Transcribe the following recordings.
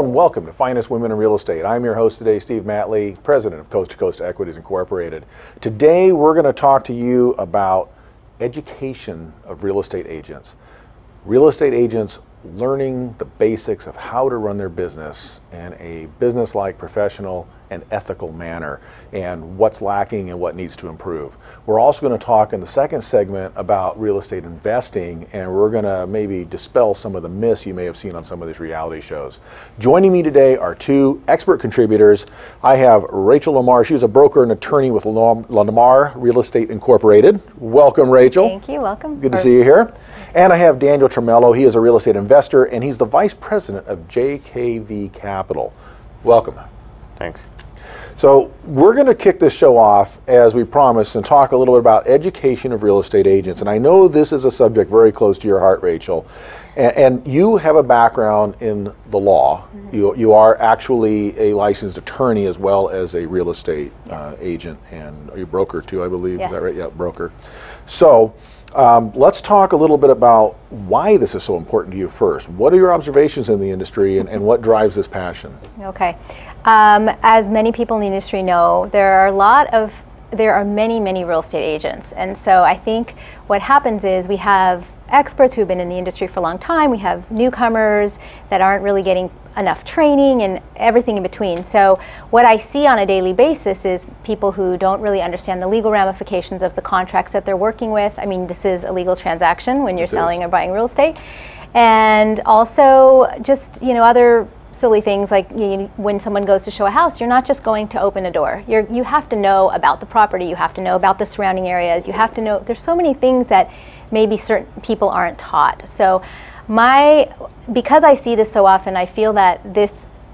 and welcome to Finest Women in Real Estate. I'm your host today, Steve Matley, president of Coast to Coast Equities Incorporated. Today we're going to talk to you about education of real estate agents. Real estate agents learning the basics of how to run their business in a business-like, professional, and ethical manner, and what's lacking and what needs to improve. We're also going to talk in the second segment about real estate investing, and we're going to maybe dispel some of the myths you may have seen on some of these reality shows. Joining me today are two expert contributors. I have Rachel LaMar. She's a broker and attorney with LaMar Real Estate Incorporated. Welcome, Rachel. Thank you. Welcome. Good to see you here. And I have Daniel Tromello. He is a real estate investor, and he's the vice president of JKV Capital. Welcome. Thanks. So we're going to kick this show off, as we promised, and talk a little bit about education of real estate agents. And I know this is a subject very close to your heart, Rachel. And you have a background in the law. Mm-hmm. You are actually a licensed attorney as well as a real estate agent, and are you a broker too, I believe? Yes. Is that right? Yeah, broker. So let's talk a little bit about why this is so important to you first. What are your observations in the industry, and what drives this passion? Okay. As many people in the industry know, there are many real estate agents. And so I think what happens is we have experts who've been in the industry for a long time. We have newcomers that aren't really getting enough training and everything in between. So what I see on a daily basis is people who don't really understand the legal ramifications of the contracts that they're working with. I mean, this is a legal transaction when you're selling or buying real estate. And also just, other silly things like when someone goes to show a house, you're not just going to open a door. You have to know about the property, you have to know about the surrounding areas, you have to know, there's so many things that maybe certain people aren't taught. So because I see this so often, I feel that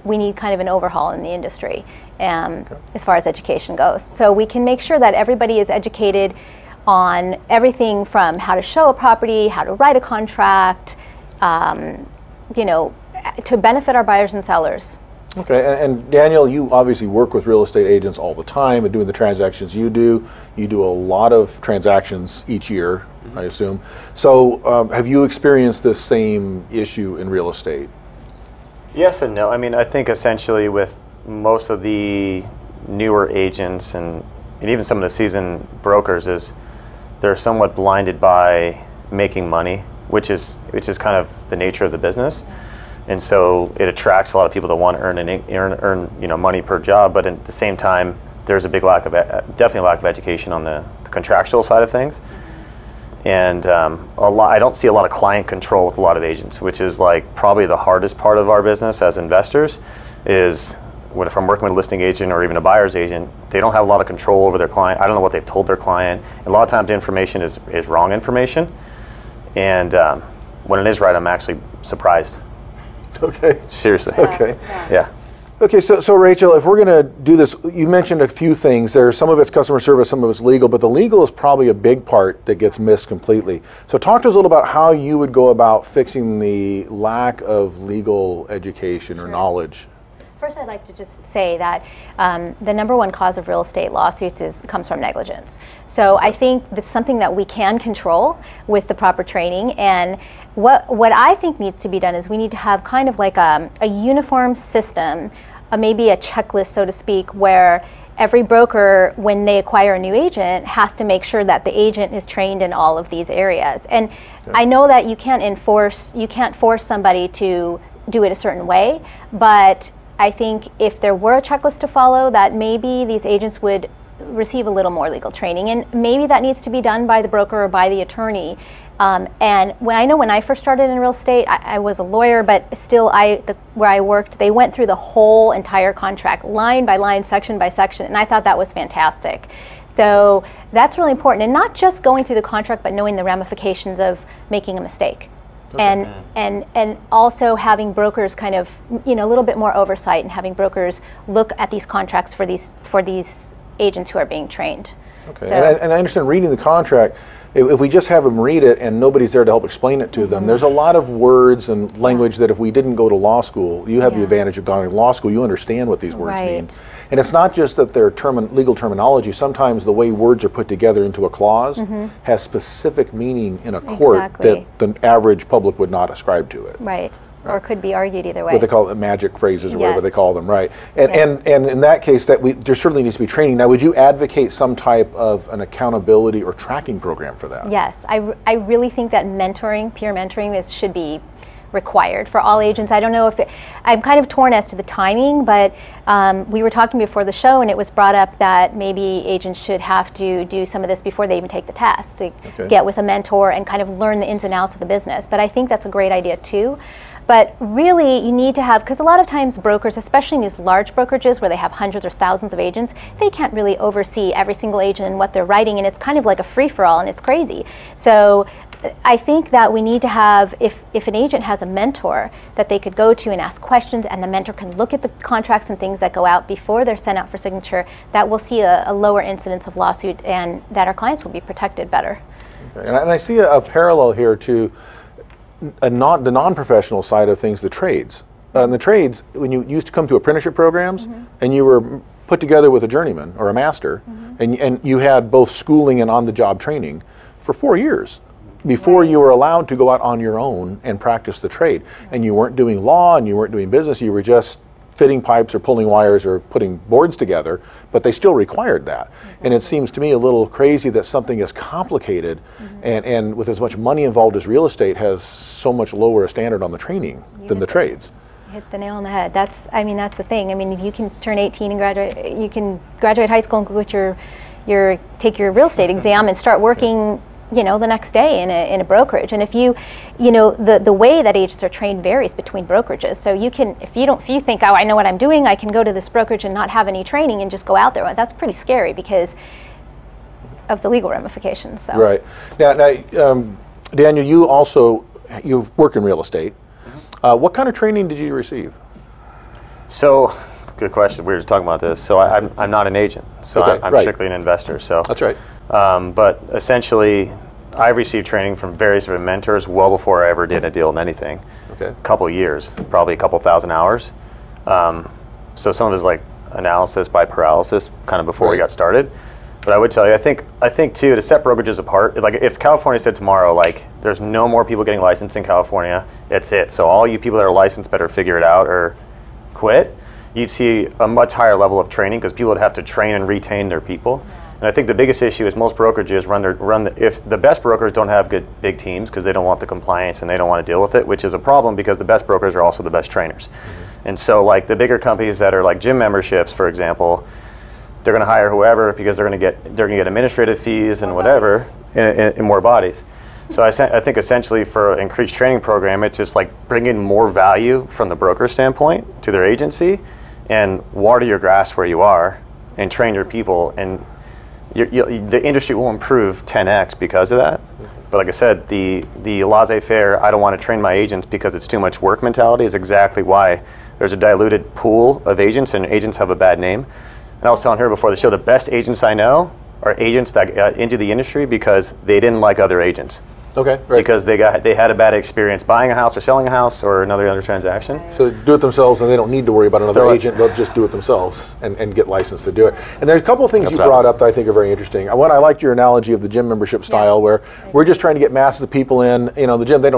we need kind of an overhaul in the industry as far as education goes. So we can make sure that everybody is educated on everything from how to show a property, how to write a contract, to benefit our buyers and sellers. Okay, and Daniel, you obviously work with real estate agents all the time and doing the transactions you do. You do a lot of transactions each year, I assume. So have you experienced this same issue in real estate? Yes and no. I mean, I think essentially with most of the newer agents and even some of the seasoned brokers is they're somewhat blinded by making money, which is kind of the nature of the business. And so it attracts a lot of people that want to earn money per job, but at the same time, there's a big definitely a lack of education on the contractual side of things. And I don't see a lot of client control with a lot of agents, which is like probably the hardest part of our business as investors. Is if I'm working with a listing agent or even a buyer's agent, they don't have a lot of control over their client. I don't know what they've told their client. A lot of times the information is wrong information, and when it is right, I'm actually surprised. Okay. Seriously. Okay. Yeah. Okay, so Rachel, if we're going to do this, you mentioned a few things. Some of it's customer service, some of it's legal, but the legal is probably a big part that gets missed completely. So talk to us a little about how you would go about fixing the lack of legal education or knowledge. First, I'd like to just say that the number one cause of real estate lawsuits comes from negligence. So I think that's something that we can control with the proper training. And what I think needs to be done is we need to have kind of like a uniform system, maybe a checklist, so to speak, where every broker, when they acquire a new agent, has to make sure that the agent is trained in all of these areas. And I know that you can't force somebody to do it a certain way, but I think if there were a checklist to follow, that maybe these agents would receive a little more legal training, and maybe that needs to be done by the broker or by the attorney. And when I first started in real estate, I was a lawyer, but still where I worked, they went through the whole entire contract, line by line, section by section, and I thought that was fantastic. So that's really important, and not just going through the contract, but knowing the ramifications of making a mistake. Okay. And also having brokers kind of, a little bit more oversight, and having brokers look at these contracts for these agents who are being trained. Okay, so, and I understand reading the contract, if we just have them read it and nobody's there to help explain it to them, there's a lot of words and language that if we didn't go to law school, you have the advantage of going to law school, you understand what these words mean. And it's not just that they're legal terminology, sometimes the way words are put together into a clause has specific meaning in a court that the average public would not ascribe to it. Right. or could be argued either way. What they call it, magic phrases or whatever Yes. they call them, right? And in that case, there certainly needs to be training. Now, would you advocate some type of an accountability or tracking program for that? Yes, I really think that mentoring, peer mentoring, should be required for all agents. I don't know if I'm kind of torn as to the timing, but we were talking before the show, and it was brought up that maybe agents should have to do some of this before they even take the test, to get with a mentor and kind of learn the ins and outs of the business. But I think that's a great idea too. But really, you need to have, because a lot of times brokers, especially in these large brokerages where they have hundreds or thousands of agents, they can't really oversee every single agent and what they're writing, and it's kind of like a free-for-all, and it's crazy. So I think that we need to have, if an agent has a mentor that they could go to and ask questions, and the mentor can look at the contracts and things that go out before they're sent out for signature, that we'll see a lower incidence of lawsuit, and that our clients will be protected better. Okay. And I see a parallel here to the non-professional side of things, the trades. In the trades, when you used to come to apprenticeship programs, and you were put together with a journeyman or a master, and you had both schooling and on-the-job training for 4 years before you were allowed to go out on your own and practice the trade. And you weren't doing law and you weren't doing business, you were just fitting pipes or pulling wires or putting boards together, but they still required that. And it seems to me a little crazy that something as complicated and with as much money involved as real estate has so much lower a standard on the training than the trades. Hit the nail on the head. That's the thing. I mean, if you can turn 18 and graduate, you can graduate high school and go get take your real estate exam and start working, the next day in a brokerage. And if the way that agents are trained varies between brokerages. So you can, if you think, oh, I know what I'm doing, I can go to this brokerage and not have any training and just go out there. Well, that's pretty scary because of the legal ramifications. So. Right. Now, Daniel, you work in real estate. What kind of training did you receive? So, good question. We were just talking about this. So I'm not an agent. So I'm strictly an investor. So that's right. But essentially, I received training from various different mentors well before I ever did a deal in anything. Okay. A couple of years, probably a couple thousand hours. So some of it is like analysis by paralysis, kind of before we got started. But I would tell you, I think too, to set brokerages apart, like if California said tomorrow, like there's no more people getting licensed in California, it's it. So all you people that are licensed better figure it out or quit. You'd see a much higher level of training because people would have to train and retain their people. And I think the biggest issue is most brokerages if the best brokers don't have good big teams because they don't want the compliance and they don't want to deal with it, which is a problem because the best brokers are also the best trainers. And so like the bigger companies that are like gym memberships, for example, they're going to hire whoever because they're going to get administrative fees and whatever and more bodies. So I think essentially for an increased training program, it's just like bringing more value from the broker standpoint to their agency and water your grass where you are and train your people, and the industry will improve 10x because of that. But like I said, the laissez-faire, I don't want to train my agents because it's too much work mentality is exactly why there's a diluted pool of agents and agents have a bad name. And I was telling her before the show, the best agents I know are agents that got into the industry because they didn't like other agents. Okay, right. Because they had a bad experience buying a house or selling a house or another transaction. Right. So do it themselves and they don't need to worry about another agent, they'll just do it themselves and get licensed to do it. And there's a couple of things you brought up that I think are very interesting. One, I liked your analogy of the gym membership style where we're just trying to get masses of people in. The gym, they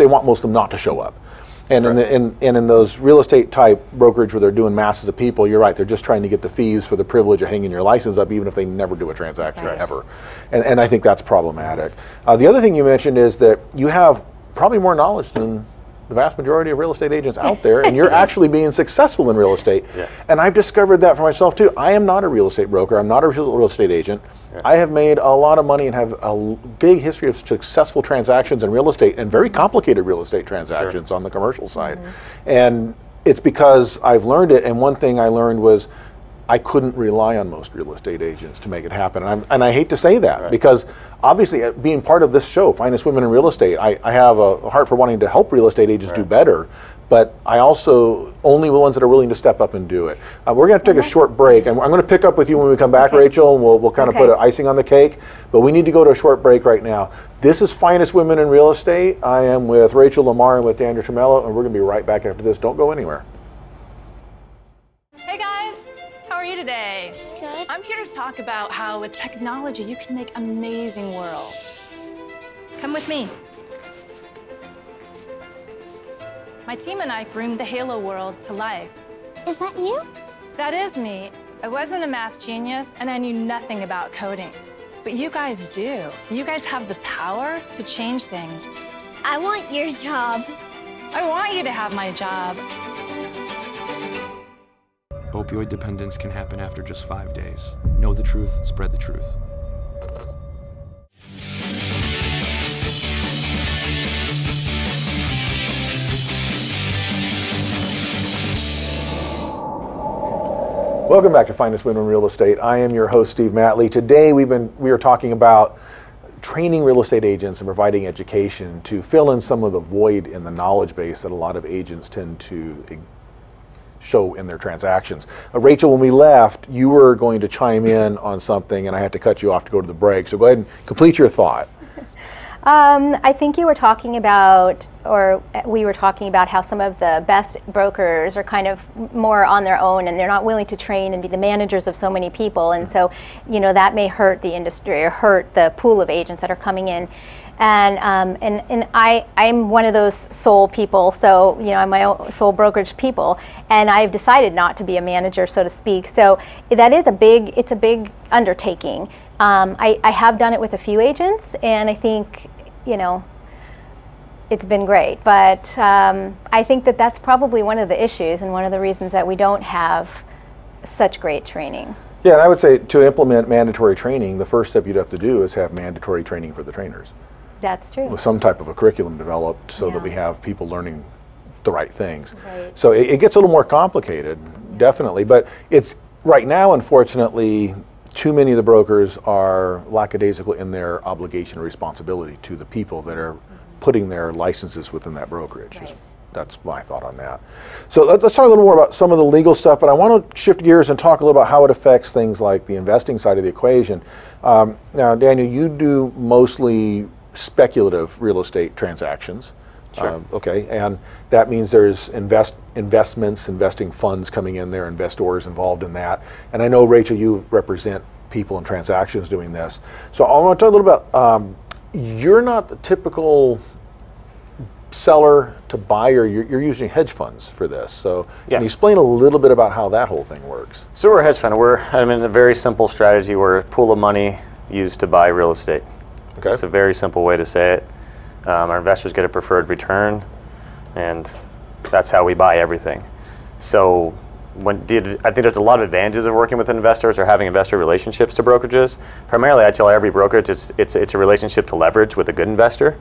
want most of them not to show up. And in those real estate type brokerage where they're doing masses of people, you're right, they're just trying to get the fees for the privilege of hanging your license up even if they never do a transaction ever. And I think that's problematic. The other thing you mentioned is that you have probably more knowledge than the vast majority of real estate agents out there, and you're actually being successful in real estate. And I've discovered that for myself too. I am not a real estate broker, I'm not a real estate agent. I have made a lot of money and have a big history of successful transactions in real estate and very complicated real estate transactions on the commercial side. And it's because I've learned it, and one thing I learned was I couldn't rely on most real estate agents to make it happen. And I hate to say that because obviously being part of this show, Finest Women in Real Estate, I have a heart for wanting to help real estate agents do better. But I also, only the ones that are willing to step up and do it. We're going to take a short break, and I'm going to pick up with you when we come back, Rachel, and we'll kind of put icing on the cake. But we need to go to a short break right now. This is Finest Women in Real Estate. I am with Rachel LaMar and with Daniel Tromello, and we're going to be right back after this. Don't go anywhere. Hey guys, how are you today? Good. I'm here to talk about how with technology you can make amazing worlds. Come with me. My team and I bring the Halo world to life. Is that you? That is me. I wasn't a math genius, and I knew nothing about coding. But you guys do. You guys have the power to change things. I want your job. I want you to have my job. Opioid dependence can happen after just 5 days. Know the truth, spread the truth. Welcome back to Finest Women in Real Estate. I am your host, Steve Matley. Today we are talking about training real estate agents and providing education to fill in some of the void in the knowledge base that a lot of agents tend to show in their transactions. Rachel, when we left, you were going to chime in on something and I had to cut you off to go to the break. So go ahead and complete your thought. I think you were talking about, or we were talking about how some of the best brokers are kind of more on their own and they're not willing to train and be the managers of so many people. And so, you know, that may hurt the industry or hurt the pool of agents that are coming in. And I'm one of those sole people, so, you know, I'm my own sole brokerage people, and I've decided not to be a manager, so to speak. So that is it's a big undertaking. I have done it with a few agents, and I think, you know, it's been great. But I think that that's probably one of the issues and one of the reasons that we don't have such great training. Yeah, and I would say to implement mandatory training, the first step you'd have to do is have mandatory training for the trainers. That's true. With some type of a curriculum developed so Yeah. that we have people learning the right things. Right. So it gets a little more complicated, definitely. But it's right now, unfortunately, too many of the brokers are lackadaisical in their obligation or responsibility to the people that are putting their licenses within that brokerage. Right. That's my thought on that. So let's talk a little more about some of the legal stuff, but I want to shift gears and talk a little about how it affects things like the investing side of the equation. Now, Daniel, you do mostly speculative real estate transactions. Sure. Okay, and that means there's investments, investing funds coming in there, investors involved in that. And I know, Rachel, you represent people in transactions doing this. So I want to talk a little about, you're not the typical seller to buyer, you're using hedge funds for this. So Yeah. can you explain a little bit about how that whole thing works? So we're a hedge fund. I'm in a very simple strategy. We're a pool of money used to buy real estate. Okay. It's a very simple way to say it. Our investors get a preferred return, and that's how we buy everything. So I think there's a lot of advantages of working with investors or having investor relationships to brokerages. Primarily, I tell every brokerage it's a relationship to leverage with a good investor.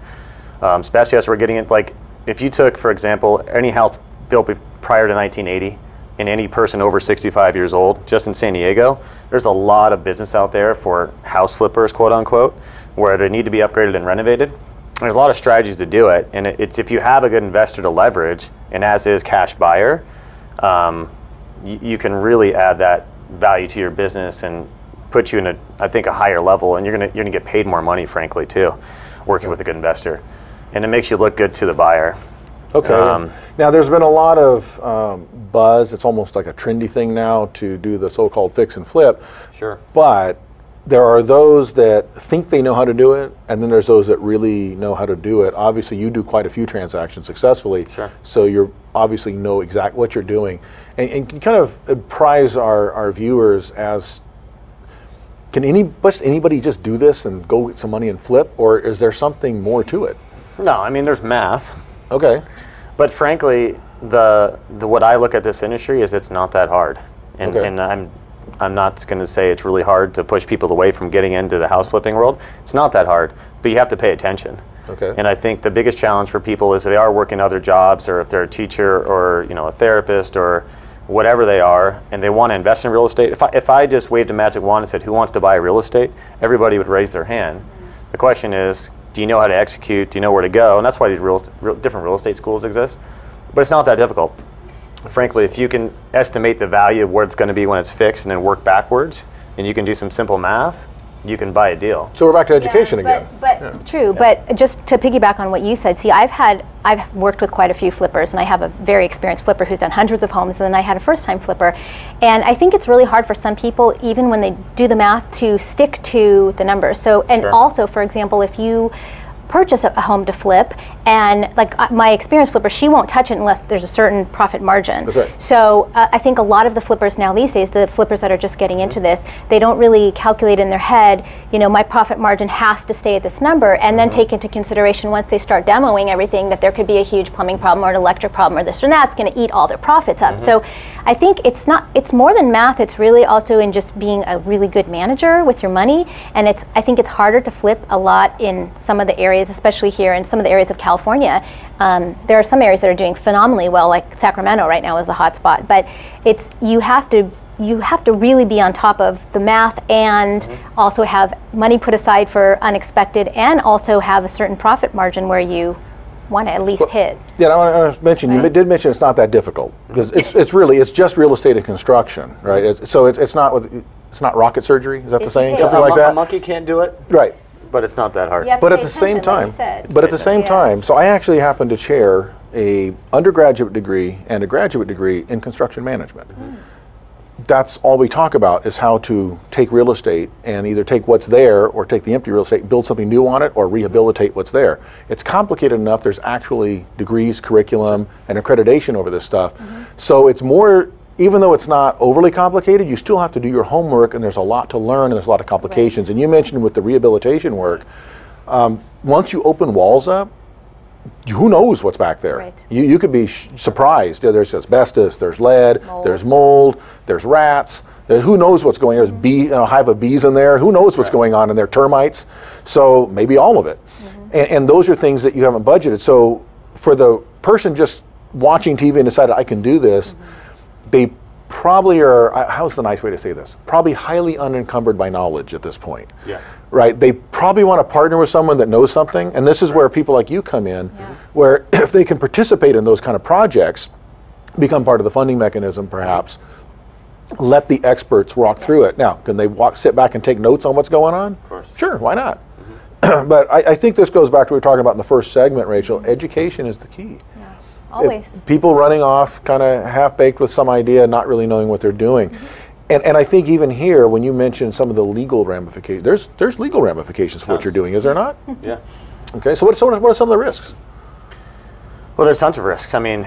Especially as we're getting it, like if you took, for example, any house built prior to 1980 and any person over 65 years old, just in San Diego, there's a lot of business out there for house flippers, quote unquote, where they need to be upgraded and renovated. There's a lot of strategies to do it, and it's if you have a good investor to leverage, and as is cash buyer, you can really add that value to your business and put you in I think a higher level, and you're gonna get paid more money, frankly, too, working with a good investor, and it makes you look good to the buyer. Okay. Now there's been a lot of buzz. It's almost like a trendy thing now to do the so-called fix and flip. Sure. But there are those that think they know how to do it, and then there's those that really know how to do it. Obviously, you do quite a few transactions successfully, Sure. so you obviously know exactly what you're doing. And can you kind of apprise our viewers as, can anybody just do this and go get some money and flip, or is there something more to it? No, I mean, there's math. Okay. But frankly, the what I look at this industry is it's not that hard, and Okay. and I'm not going to say it's really hard to push people away from getting into the house flipping world. It's not that hard, but you have to pay attention. Okay. And I think the biggest challenge for people is if they are working other jobs, or if they're a teacher, or a therapist, or whatever they are, and they want to invest in real estate. If I just waved a magic wand and said, "Who wants to buy real estate?" everybody would raise their hand. The question is, do you know how to execute? Do you know where to go? And that's why these different real estate schools exist. But it's not that difficult. Frankly, if you can estimate the value of where it's going to be when it's fixed and then work backwards, and you can do some simple math, you can buy a deal. So we're back to education again. But true. But just to piggyback on what you said, see, I've worked with quite a few flippers, and I have a very experienced flipper who's done hundreds of homes, and then I had a first-time flipper, and I think it's really hard for some people, even when they do the math, to stick to the numbers. So, and Sure. also, for example, if you purchase a home to flip And like my experienced flipper, she won't touch it unless there's a certain profit margin. That's right. So I think a lot of the flippers now these days, the flippers that are just getting into this, they don't really calculate in their head, you know, my profit margin has to stay at this number, and then take into consideration once they start demoing everything that there could be a huge plumbing problem or an electric problem or this or that. It's going to eat all their profits up. So I think it's more than math. It's really also in just being a really good manager with your money. And I think it's harder to flip a lot in some of the areas, especially here in some of the areas of California. There are some areas that are doing phenomenally well, like Sacramento right now is the hot spot. But you have to really be on top of the math and also have money put aside for unexpected, and also have a certain profit margin where you want to at least hit. Yeah, I want to mention, you did mention it's not that difficult, because it's just real estate and construction, right? It's not rocket surgery. Is that the saying? Something like that. A monkey can't do it, right? but it's not that hard. But at the same time, so I actually happen to chair a undergraduate degree and a graduate degree in construction management. That's all we talk about, is how to take real estate and either take what's there or take the empty real estate and build something new on it or rehabilitate what's there. It's complicated enough. There's actually degrees, curriculum, and accreditation over this stuff. So it's more, even though it's not overly complicated, you still have to do your homework, and there's a lot to learn, and there's a lot of complications. And you mentioned with the rehabilitation work, once you open walls up, who knows what's back there? Right. You could be surprised. There's asbestos, there's lead, there's mold, there's rats. Who knows what's going on? There's a hive of bees in there. Who knows what's going on in there? Termites. So maybe all of it. And those are things that you haven't budgeted. So for the person just watching TV and decided I can do this, they probably are, how's the nice way to say this? Probably highly unencumbered by knowledge at this point. Yeah. Right? They probably want to partner with someone that knows something, and this is where people like you come in, where if they can participate in those kind of projects, become part of the funding mechanism perhaps, let the experts walk through it. Now, can they sit back and take notes on what's going on? Of course. Sure, why not? But I think this goes back to what we were talking about in the first segment, Rachel. Education is the key. Always. People running off kind of half-baked with some idea, not really knowing what they're doing. And I think even here, when you mention some of the legal ramifications, there's legal ramifications for what you're doing, is there not? Yeah. Okay, so what are some of the risks? Well, there's tons of risks. I mean,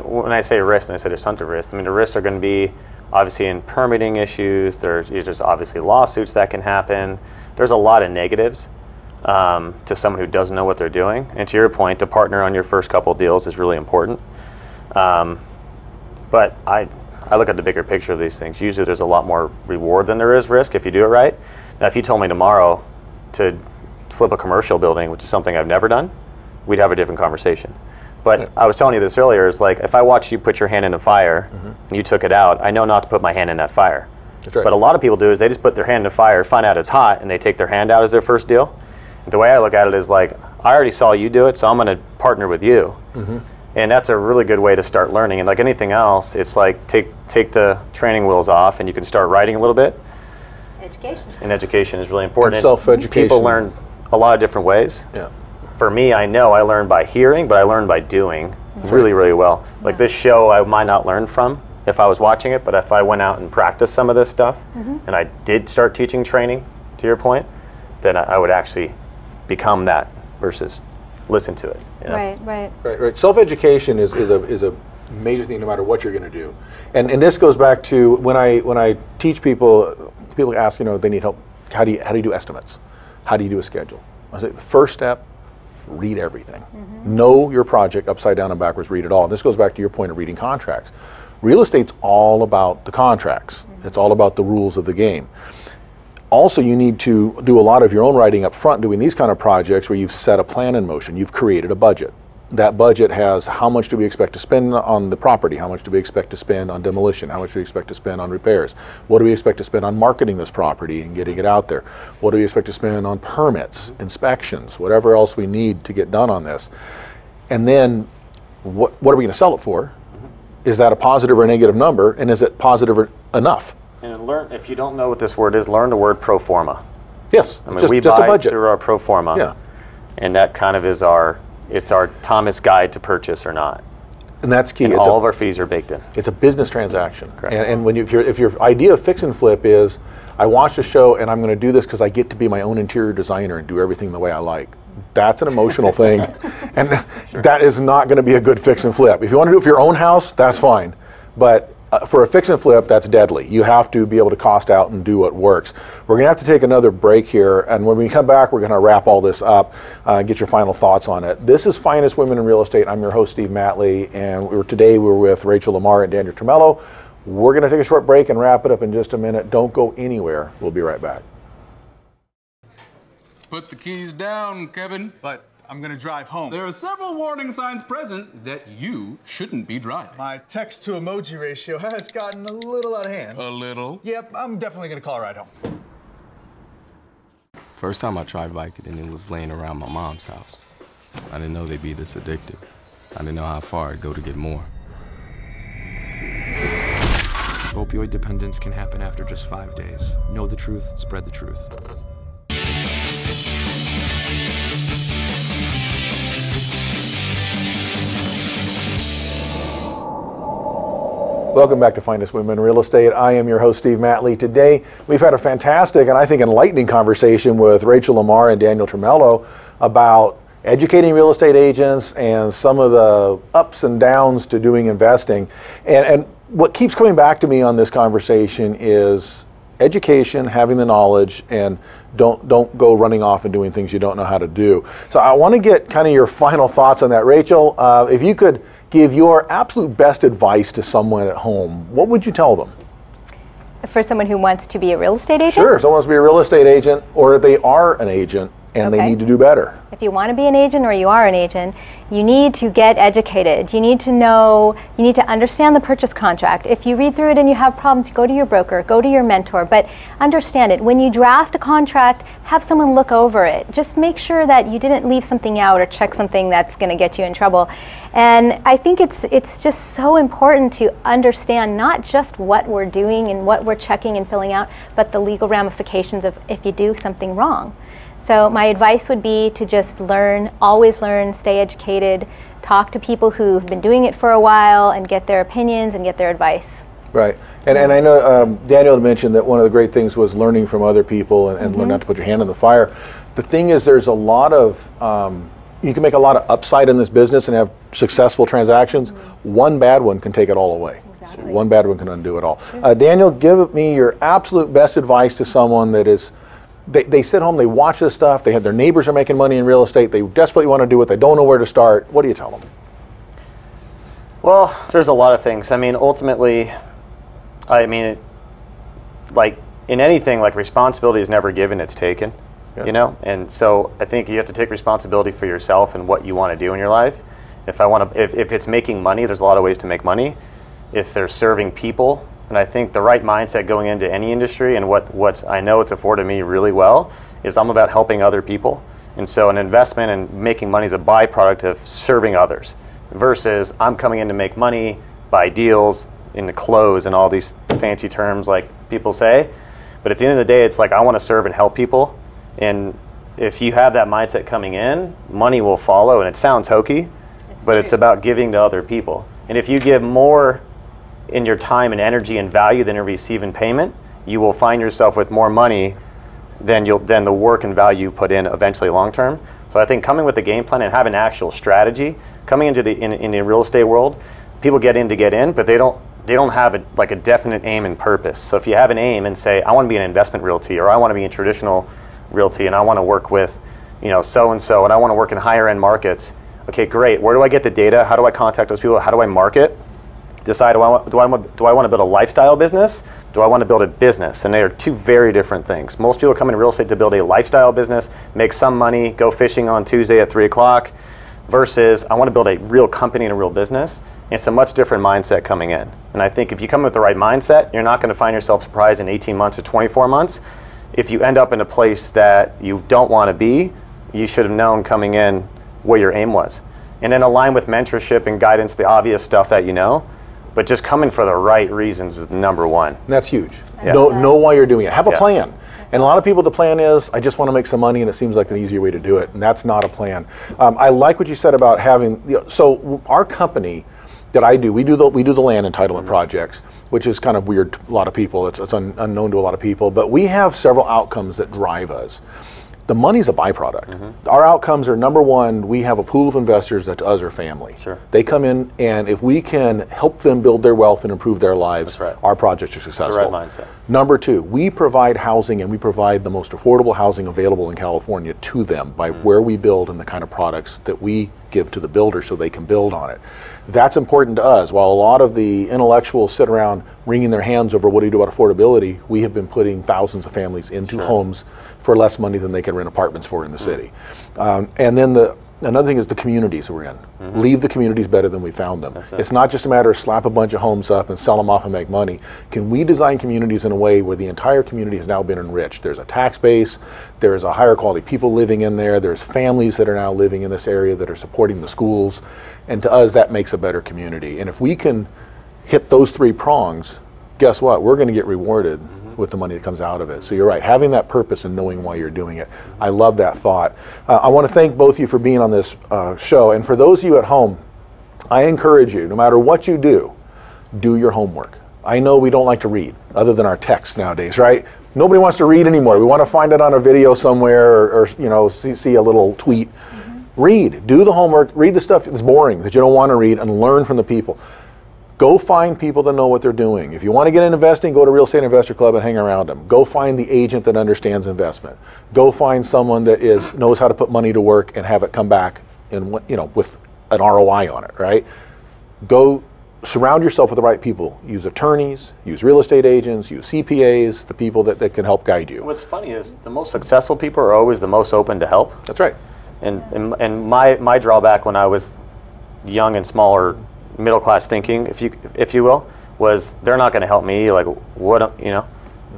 when I say risk, and I say there's tons of risks, I mean, the risks are going to be obviously in permitting issues. There's obviously lawsuits that can happen. There's a lot of negatives to someone who doesn't know what they're doing. And to your point, to partner on your first couple deals is really important. But I look at the bigger picture of these things. Usually there's a lot more reward than there is risk if you do it right. Now, if you told me tomorrow to flip a commercial building, which is something I've never done, we'd have a different conversation. But I was telling you this earlier, is like if I watched you put your hand in a fire and you took it out, I know not to put my hand in that fire. That's right. But a lot of people do is they just put their hand in the fire, find out it's hot, and they take their hand out as their first deal. And the way I look at it is like, I already saw you do it, so I'm going to partner with you. And that's a really good way to start learning. And like anything else, it's like take the training wheels off and you can start writing a little bit. Education. And education is really important. And self-education. People learn a lot of different ways. Yeah. For me, I know I learn by hearing, but I learn by doing really, really well. Like this show, I might not learn from if I was watching it, but if I went out and practiced some of this stuff, and I did start teaching training, to your point, then I would actually become that versus listen to it. You know? Right. Self-education is a major thing no matter what you're going to do. And this goes back to when I teach people ask, they need help. How do you do estimates? How do you do a schedule? I say the first step, read everything. Know your project upside down and backwards, read it all. And this goes back to your point of reading contracts. Real estate's all about the contracts. It's all about the rules of the game. Also, you need to do a lot of your own writing up front doing these kind of projects where you've set a plan in motion. You've created a budget. That budget has how much do we expect to spend on the property? How much do we expect to spend on demolition? How much do we expect to spend on repairs? What do we expect to spend on marketing this property and getting it out there? What do we expect to spend on permits, inspections, whatever else we need to get done on this? And then what are we going to sell it for? Is that a positive or a negative number? And is it positive or enough? And learn, if you don't know what this word is, learn the word pro forma. Yes, I mean, we just buy a budget through our pro forma. Yeah. And that kind of is our Thomas guide to purchase or not. And that's key. And all of our fees are baked in. It's a business transaction. Correct. And when if your idea of fix and flip is, I watched a show and I'm going to do this because I get to be my own interior designer and do everything the way I like. That's an emotional thing, and that is not going to be a good fix and flip. If you want to do it for your own house, that's fine, but for a fix and flip, that's deadly. You have to be able to cost out and do what works. We're going to have to take another break here, and when we come back, we're going to wrap all this up, get your final thoughts on it. This is Finest Women in Real Estate. I'm your host, Steve Matley, and today we're with Rachel LaMar and Daniel Tromello. We're going to take a short break and wrap it up in just a minute. Don't go anywhere. We'll be right back. Put the keys down, Kevin. But I'm gonna drive home. There are several warning signs present that you shouldn't be driving. My text to emoji ratio has gotten a little out of hand. A little? Yep, I'm definitely gonna call a ride home. First time I tried Vicodin, it was laying around my mom's house. I didn't know they'd be this addictive. I didn't know how far I'd go to get more. Opioid dependence can happen after just 5 days. Know the truth, spread the truth. Welcome back to Finest Women in Real Estate. I am your host, Steve Matley. Today, we've had a fantastic and I think enlightening conversation with Rachel LaMar and Daniel Tromello about educating real estate agents and some of the ups and downs to doing investing. And what keeps coming back to me on this conversation is education, having the knowledge, and don't go running off and doing things you don't know how to do. So I want to get kind of your final thoughts on that. Rachel, if you could give your absolute best advice to someone at home, what would you tell them? For someone who wants to be a real estate agent? Sure, someone wants to be a real estate agent, or they are an agent and they need to do better. If you want to be an agent or you are an agent, you need to get educated. You need to know, you need to understand the purchase contract. If you read through it and you have problems, go to your broker, go to your mentor, but understand it. When you draft a contract, have someone look over it. Just make sure that you didn't leave something out or check something that's going to get you in trouble. And I think it's just so important to understand not just what we're doing and what we're checking and filling out, but the legal ramifications of if you do something wrong. So my advice would be to just learn, always learn, stay educated, talk to people who've been doing it for a while and get their opinions and get their advice. Right. And I know Daniel mentioned that one of the great things was learning from other people and learn not to put your hand in the fire. The thing is, there's a lot of, you can make a lot of upside in this business and have successful transactions. One bad one can take it all away. Exactly. One bad one can undo it all. Daniel, give me your absolute best advice to someone that is, they sit home, they watch this stuff, they have their neighbors are making money in real estate, they desperately want to do it, they don't know where to start. What do you tell them? Well, there's a lot of things. I mean, ultimately, like in anything, like responsibility is never given, it's taken, you know? And so I think you have to take responsibility for yourself and what you want to do in your life. If it's making money, there's a lot of ways to make money. If they're serving people, and I think the right mindset going into any industry, and what I know it's afforded me really well, is I'm about helping other people. And so an investment and making money is a byproduct of serving others, versus I'm coming in to make money, buy deals, in the close, and all these fancy terms like people say. But at the end of the day, it's like I want to serve and help people. And if you have that mindset coming in, money will follow. And it sounds hokey, but it's about giving to other people. And if you give more in your time and energy and value than you receive in payment, you will find yourself with more money than the work and value you put in eventually long term. So I think coming with a game plan and having an actual strategy, coming into in the real estate world, people get in, but they don't have a definite aim and purpose. So if you have an aim and say, I want to be an investment realty, or I want to be in traditional realty, and I want to work with, so and so, and I want to work in higher end markets. Okay, great. Where do I get the data? How do I contact those people? How do I market? Decide, do I want to build a lifestyle business? Do I want to build a business? And they are two very different things. Most people come into real estate to build a lifestyle business, make some money, go fishing on Tuesday at 3 o'clock, versus I want to build a real company and a real business. It's a much different mindset coming in. And I think if you come with the right mindset, you're not going to find yourself surprised in 18 months or 24 months. If you end up in a place that you don't want to be, you should have known coming in what your aim was. And then align with mentorship and guidance, the obvious stuff that you know. But just coming for the right reasons is number one. That's huge. Know why you're doing it. Have a plan. And a lot of people, the plan is, I just want to make some money, and it seems like an easier way to do it. And that's not a plan. I like what you said about having, so our company that I do, we do the land entitlement projects, which is kind of weird to a lot of people. It's unknown to a lot of people. But we have several outcomes that drive us. the money's a byproduct. Our outcomes are, number one, we have a pool of investors that to us are family. Sure. They come in, and if we can help them build their wealth and improve their lives, That's right. our projects are successful. That's the right mindset. Number two, we provide housing, and we provide the most affordable housing available in California to them by where we build and the kind of products that we give to the builder so they can build on it. That's important to us. While a lot of the intellectuals sit around wringing their hands over what do you do about affordability, we have been putting thousands of families into homes for less money than they can rent apartments for in the city. And then another thing is the communities we're in. Leave the communities better than we found them. It's not just a matter of slap a bunch of homes up and sell them off and make money. Can we design communities in a way where the entire community has now been enriched? There's a tax base, there's a higher quality people living in there, there's families that are now living in this area that are supporting the schools, and to us that makes a better community. And if we can hit those three prongs, guess what? We're going to get rewarded with the money that comes out of it. So you're right, having that purpose and knowing why you're doing it. I love that thought. I want to thank both of you for being on this show. And for those of you at home, I encourage you, no matter what you do your homework. I know we don't like to read, other than our texts nowadays, right? Nobody wants to read anymore. We want to find it on a video somewhere, or you know, see a little tweet. Read, do the homework, read the stuff that's boring, that you don't want to read, and learn from the people. Go find people that know what they're doing. If you want to get into investing, go to Real Estate Investor Club and hang around them. Go find the agent that understands investment. Go find someone that knows how to put money to work and have it come back in, with an ROI on it, right? Go surround yourself with the right people. Use attorneys, use real estate agents, use CPAs, the people that can help guide you. What's funny is the most successful people are always the most open to help. That's right. And my drawback when I was young and smaller, middle class thinking, if you will, was they're not going to help me. Like what,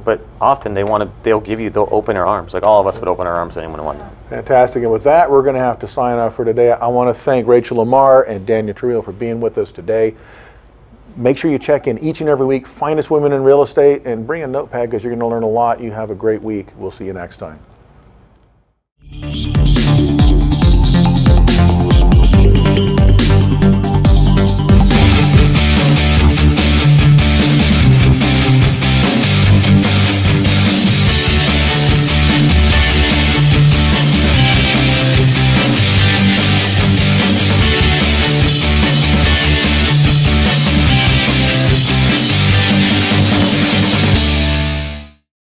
But often they'll open their arms. Like all of us would open our arms to anyone who wanted. Fantastic. And with that, we're going to have to sign off for today. I want to thank Rachel LaMar and Daniel Tromello for being with us today. Make sure you check in each and every week. Finest Women in Real Estate, and bring a notepad because you're going to learn a lot. You have a great week. We'll see you next time.